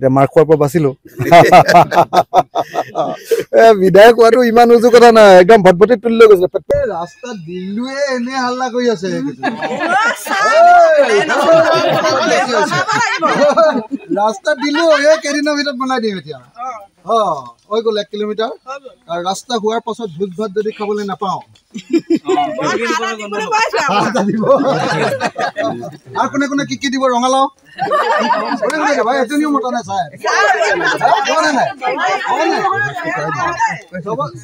এতিয়া মাৰ খোৱাৰ পৰা বাচিলো বিধায়ক হোৱাটো ইমান উজু কথা নহয় একদম ভটভটিত তুলি লৈ গৈছে ৰাস্তাত দিল্লুৱে এনে হাল্লা কৰি আছে ৰাস্তা দিল্লু এই কেইদিনৰ ভিতৰত বনাই দিম এতিয়া হৈ গ'ল 1 কিলোমিটাৰ আৰু ৰাস্তা হোৱাৰ পাছত ভোজ ভাত যদি খাবলৈ নাপাওঁ আৰু কোনে কোনে কি দিব ৰঙালাও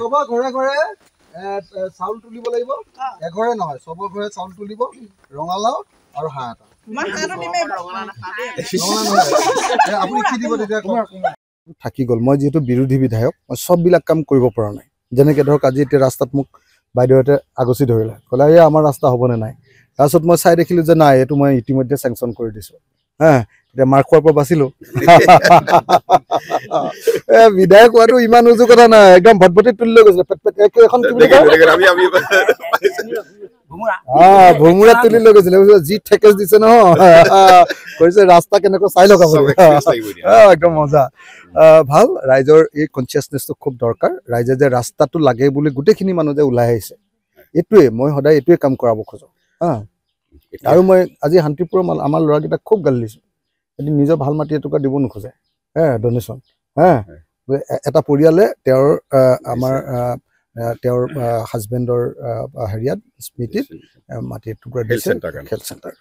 চবৰ ঘৰে ঘৰে চাউল তুলিব লাগিব এঘৰে নহয় চবৰ ঘৰে চাউল তুলিব ৰঙালাও আৰু হাঁহ এটা আপুনি কি দিব তেতিয়া থাকি গ'ল মই যিহেতু বিৰোধী বিধায়ক মই চববিলাক কাম কৰিব পৰা নাই যেনেকৈ ধৰক আজি এতিয়া ৰাস্তাত মোক বাইদেউহঁতে আগচি ধৰিলে ক'লে এই আমাৰ ৰাস্তা হ'বনে নাই তাৰপিছত মই চাই দেখিলোঁ যে নাই এইটো মই ইতিমধ্যে চেংচন কৰি দিছোঁ এতিয়া মাৰ খোৱাৰ পৰা বাচিলো বিধায়ক হোৱাটো ইমান উজু কথা নহয় একদম ভটভটিত তুলি লৈ গৈছে ভোমোৰা তুলি লৈ গৈছিলে যি ঠেকেচ দিছে নহয় কৈছে ৰাস্তা কেনেকৈ চাই লওক একদম মজা ভাল ৰাইজৰ এই কনচিয়াছনেছটো খুব দৰকাৰ ৰাইজে যে ৰাস্তাটো লাগে বুলি গোটেইখিনি মানুহ যে ওলাই আহিছে এইটোৱে মই সদায় এইটোৱে কাম কৰাব খোজো আৰু মই আজি শান্তিপুৰৰ আমাৰ ল'ৰাকেইটাক খুব গালি দিছোঁ এদিন নিজৰ ভাল মাটি এটুকুৰা দিব নোখোজে ডনেশ্যন এটা পৰিয়ালে তেওঁৰ হাজবেণ্ডৰ হেৰিয়াত স্মৃতিত মাটি এটুকুৰা দিছে খেল চেণ্টাৰ